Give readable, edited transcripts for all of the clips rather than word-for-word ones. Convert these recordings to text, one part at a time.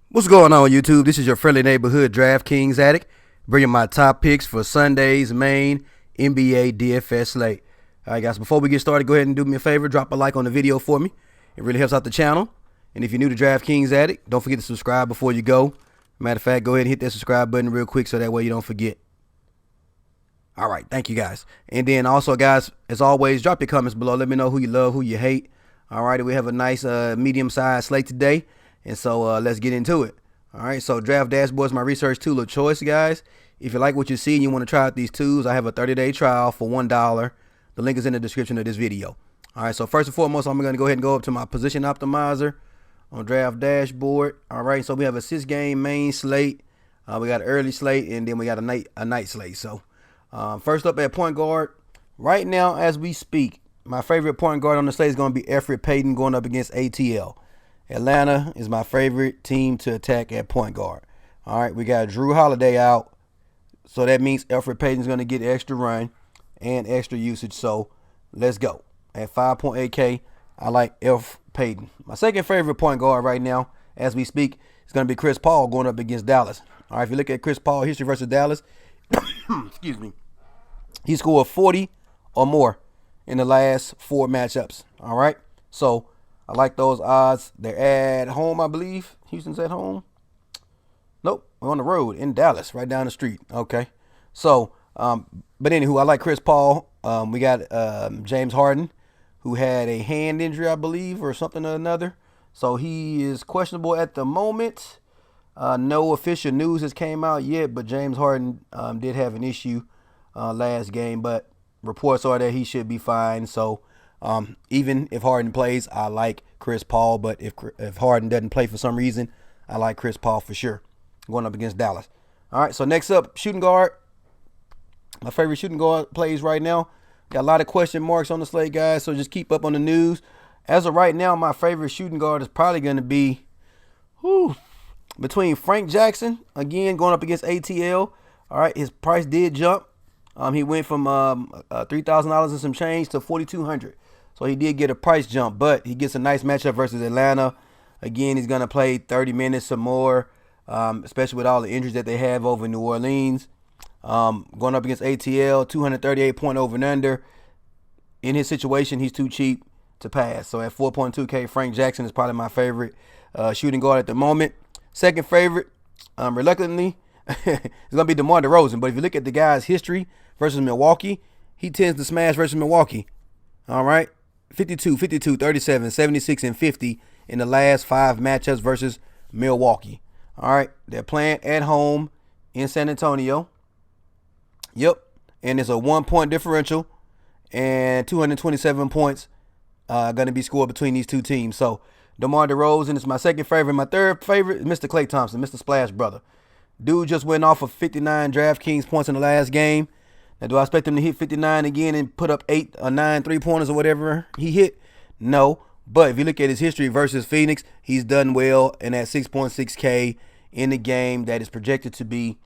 What's going on, YouTube? This is your friendly neighborhood DraftKings addict, bringing my top picks for Sunday's main NBA DFS slate. All right, guys, before we get started, go ahead and do me a favor. Drop a like on the video for me. It really helps out the channel. And if you're new to DraftKings addict, don't forget to subscribe before you go. Matter of fact, go ahead and hit that subscribe button real quick so that way you don't forget. All right, thank you, guys. And then also, guys, as always, drop your comments below. Let me know who you love, who you hate. All right, we have a nice medium-sized slate today. And so let's get into it. All right, so Draft Dashboard is my research tool of choice, guys. If you like what you see and you want to try out these tools, I have a 30-day trial for $1. The link is in the description of this video. All right, so first and foremost, I'm going to go ahead and go up to my position optimizer on Draft Dashboard. All right, so we have a 6-game main slate. We got an early slate, and then we got a night slate. So first up at point guard, right now as we speak, my favorite point guard on the slate is going to be Elfrid Payton going up against ATL. Atlanta is my favorite team to attack at point guard. All right, we got Drew Holiday out, so that means Elfrid Payton's going to get extra run and extra usage. So let's go. At 5.8K, I like Elf Payton. My second favorite point guard right now, as we speak, is going to be Chris Paul going up against Dallas. All right, if you look at Chris Paul history versus Dallas, excuse me, he scored 40 or more in the last 4 matchups. All right, so I like those odds. They're at home, I believe. Houston's at home. Nope, we're on the road in Dallas, right down the street. Okay, so, but anywho, I like Chris Paul. We got James Harden, who had a hand injury, I believe, or something or another. So he is questionable at the moment. No official news has came out yet, but James Harden did have an issue last game, but reports are that he should be fine. So even if Harden plays, I like Chris Paul. But if Harden doesn't play for some reason, I like Chris Paul for sure going up against Dallas. All right, so next up, shooting guard. My favorite shooting guard plays right now. Got a lot of question marks on the slate, guys, so just keep up on the news. As of right now, my favorite shooting guard is probably going to be between Frank Jackson, again, going up against ATL. All right, his price did jump. He went from $3,000 and some change to $4,200. So he did get a price jump, but he gets a nice matchup versus Atlanta. Again, he's going to play 30 minutes or more, especially with all the injuries that they have over in New Orleans. Going up against ATL, 238 point over and under. In his situation, he's too cheap to pass. So at 4.2K, Frank Jackson is probably my favorite shooting guard at the moment. Second favorite, reluctantly, it's going to be DeMar DeRozan. But if you look at the guy's history versus Milwaukee, he tends to smash versus Milwaukee. All right. 52, 37, 76, and 50 in the last 5 matchups versus Milwaukee. All right. They're playing at home in San Antonio. Yep. And it's a 1-point differential and 227 points going to be scored between these two teams. So DeMar DeRozan is my second favorite. My third favorite is Mr. Klay Thompson, Mr. Splash Brother. Dude just went off of 59 DraftKings points in the last game. Now, do I expect him to hit 59 again and put up 8 or 9 3-pointers or whatever he hit? No. But if you look at his history versus Phoenix, he's done well. And at 6.6K in the game that is projected to be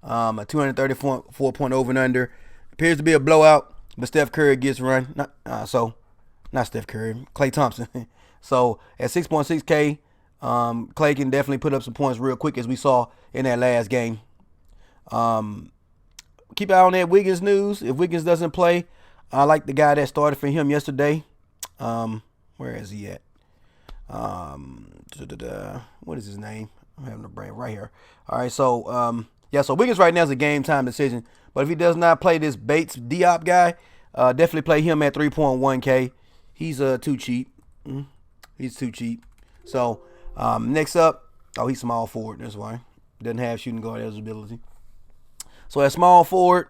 a 234 point over and under. Appears to be a blowout, but Steph Curry gets run. Not Steph Curry, Klay Thompson. So at 6.6K, Klay can definitely put up some points real quick, as we saw in that last game. Keep an eye on that Wiggins news. If Wiggins doesn't play, I like the guy that started for him yesterday. Where is he at? What is his name? I'm having the brain right here. All right, so so Wiggins right now is a game time decision. But if he does not play this Bates Diop guy, definitely play him at 3.1K. He's too cheap. He's too cheap. So next up, he's small forward. That's why. Doesn't have shooting guard eligibility. So at small forward,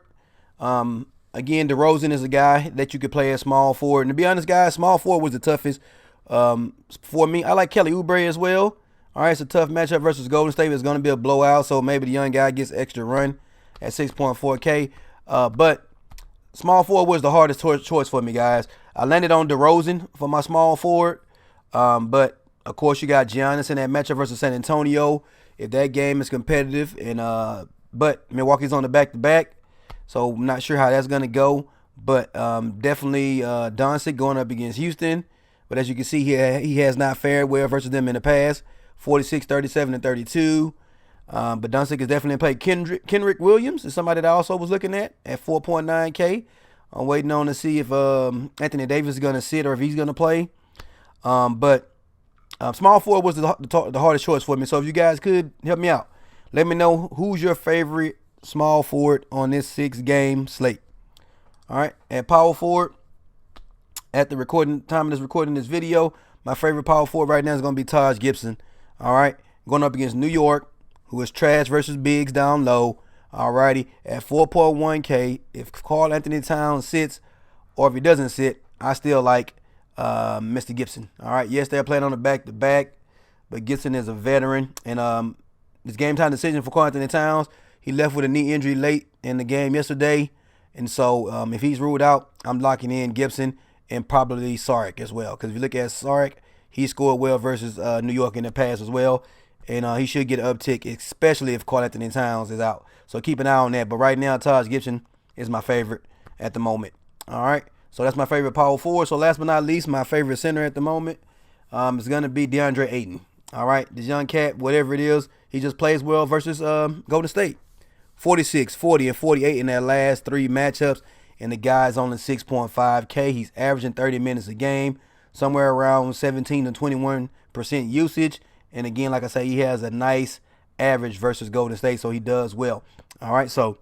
again, DeRozan is a guy that you could play at small forward. And to be honest, guys, small forward was the toughest for me. I like Kelly Oubre as well. All right, it's a tough matchup versus Golden State. It's going to be a blowout, so maybe the young guy gets extra run at 6.4K. But small forward was the hardest choice for me, guys. I landed on DeRozan for my small forward. But, of course, you got Giannis in that matchup versus San Antonio. If that game is competitive, and but Milwaukee's on the back-to-back, so I'm not sure how that's going to go. But definitely Doncic going up against Houston. But as you can see here, he has not fared well versus them in the past. 46, 37, and 32. But Dunsink is definitely played. Kenrick Williams is somebody that I also was looking at 4.9K. I'm waiting on to see if Anthony Davis is going to sit or if he's going to play. But small forward was the hardest choice for me. So if you guys could help me out, let me know who's your favorite small forward on this 6-game slate. All right, at power forward, at the time of this recording this video, my favorite power forward right now is going to be Taj Gibson. All right, going up against New York, who is trash versus bigs down low. All righty, at 4.1K, if Karl Anthony Towns sits or if he doesn't sit, I still like Mr. Gibson. All right, yes, they're playing on the back-to-back, but Gibson is a veteran. And this game time decision for Karl Anthony Towns, he left with a knee injury late in the game yesterday. And so if he's ruled out, I'm locking in Gibson and probably Saric as well. Because if you look at Saric, he scored well versus New York in the past as well. And he should get an uptick, especially if Karl Anthony Towns is out. So keep an eye on that. But right now, Taj Gibson is my favorite at the moment. All right. So that's my favorite power forward. So last but not least, my favorite center at the moment is going to be DeAndre Ayton. All right. This young cat, whatever it is, he just plays well versus Golden State. 46, 40, and 48 in their last 3 matchups. And the guy's only 6.5K. He's averaging 30 minutes a game, somewhere around 17 to 21% usage. And again, like I say, he has a nice average versus Golden State, so he does well. All right, so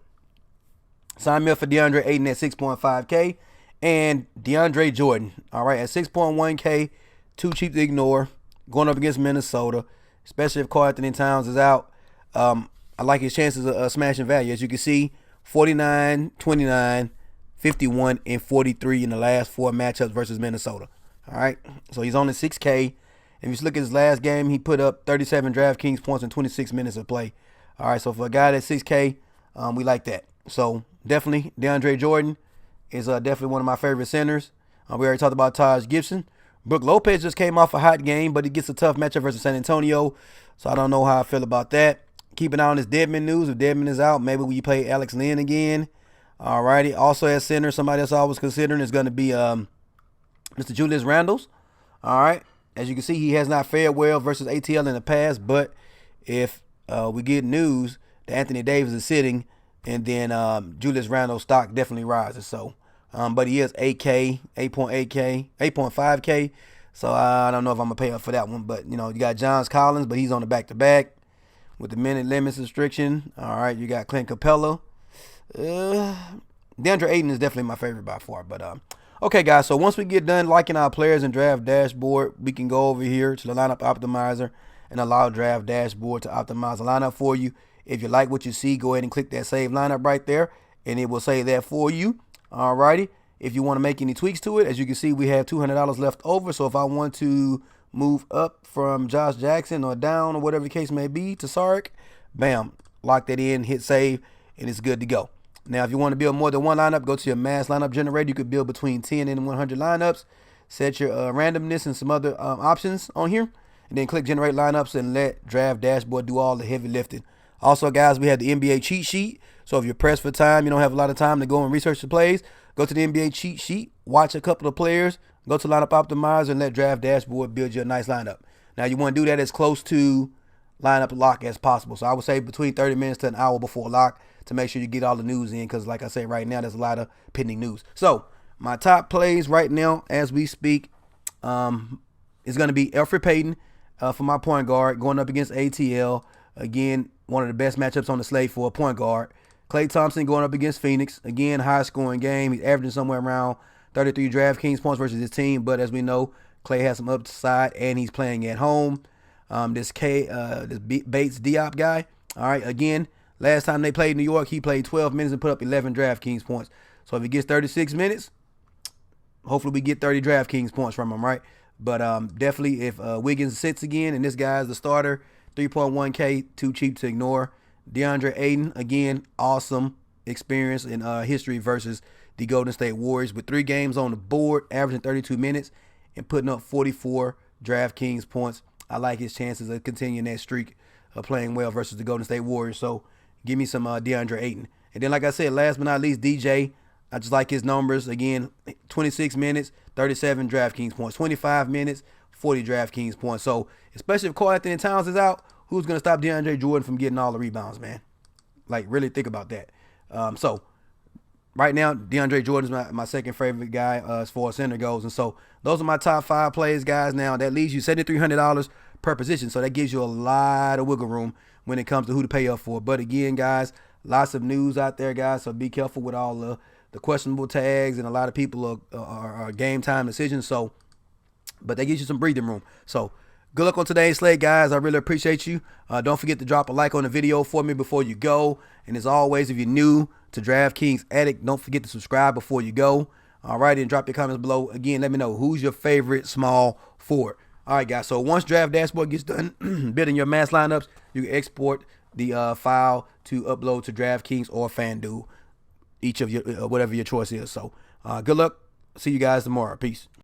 sign me up for DeAndre Ayton at 6.5K. And DeAndre Jordan, all right, at 6.1K, too cheap to ignore, going up against Minnesota, especially if Karl Anthony Towns is out. I like his chances of smashing value. As you can see, 49, 29, 51, and 43 in the last 4 matchups versus Minnesota. All right, so he's only 6K. If you look at his last game, he put up 37 DraftKings points in 26 minutes of play. All right, so for a guy that's 6K, we like that. So definitely DeAndre Jordan is definitely one of my favorite centers. We already talked about Taj Gibson. Brook Lopez just came off a hot game, but he gets a tough matchup versus San Antonio. So I don't know how I feel about that. Keep an eye on this Deadman news. If Deadman is out, maybe we play Alex Lynn again. All righty. Also at center, somebody else I was considering is going to be Mr. Julius Randles. All right. As you can see, he has not fared well versus ATL in the past. But if we get news that Anthony Davis is sitting, and then Julius Randle's stock definitely rises. So, but he is 8K, 8.8K, 8.5K. So I don't know if I'm gonna pay up for that one. But you got Johns Collins, but he's on the back-to-back with the minute limits restriction. All right, you got Clint Capella. DeAndre Ayton is definitely my favorite by far. But okay, guys. So once we get done liking our players in Draft Dashboard, we can go over here to the lineup optimizer and allow Draft Dashboard to optimize the lineup for you. If you like what you see, go ahead and click that save lineup right there, and it will save that for you. All righty. If you want to make any tweaks to it, as you can see, we have $200 left over. So if I want to move up from Josh Jackson or down or whatever the case may be to Saric, bam, lock that in, hit save, and it's good to go. Now, if you want to build more than one lineup, go to your mass lineup generator. You could build between 10 and 100 lineups. Set your randomness and some other options on here, and then click generate lineups and let Draft Dashboard do all the heavy lifting. Also, guys, we have the NBA cheat sheet. So if you're pressed for time, you don't have a lot of time to go and research the plays, go to the NBA cheat sheet, watch a couple of players, go to lineup optimizer, and let Draft Dashboard build you a nice lineup. Now, you want to do that as close to lineup lock as possible. So I would say between 30 minutes to an hour before lock to make sure you get all the news in, because like I said, right now there's a lot of pending news. So my top plays right now as we speak is going to be Elfrid Payton for my point guard going up against ATL. Again, one of the best matchups on the slate for a point guard. Klay Thompson going up against Phoenix. Again, high-scoring game. He's averaging somewhere around 33 DraftKings points versus his team. But as we know, Klay has some upside, and he's playing at home. This Bates Diop guy. All right, again, last time they played New York, he played 12 minutes and put up 11 DraftKings points. So if he gets 36 minutes, hopefully we get 30 DraftKings points from him, right? But definitely if Wiggins sits again and this guy's the starter, 3.1K, too cheap to ignore. DeAndre Ayton, again, awesome experience in history versus the Golden State Warriors with 3 games on the board, averaging 32 minutes and putting up 44 DraftKings points. I like his chances of continuing that streak of playing well versus the Golden State Warriors. So give me some DeAndre Ayton. And then, like I said, last but not least, DJ. I just like his numbers. Again, 26 minutes, 37 DraftKings points. 25 minutes, 40 DraftKings points. So, especially if Cole Anthony Towns is out, who's going to stop DeAndre Jordan from getting all the rebounds, man? Like, really think about that. So, right now, DeAndre Jordan is my second favorite guy as far as center goes. And so, those are my top 5 plays, guys. Now, that leaves you $7,300 per position. So, that gives you a lot of wiggle room when it comes to who to pay up for. But again, guys, lots of news out there, guys. So, be careful with all the questionable tags. And a lot of people are game time decisions. So, but that gives you some breathing room. So, good luck on today's slate, guys. I really appreciate you. Don't forget to drop a like on the video for me before you go. And as always, if you're new to DraftKings Addict, don't forget to subscribe before you go. All right, and drop your comments below. Again, let me know who's your favorite small forward. All right, guys. So once Draft Dashboard gets done building your mass lineups, you can export the file to upload to DraftKings or FanDuel, each of your whatever your choice is. So good luck. See you guys tomorrow. Peace.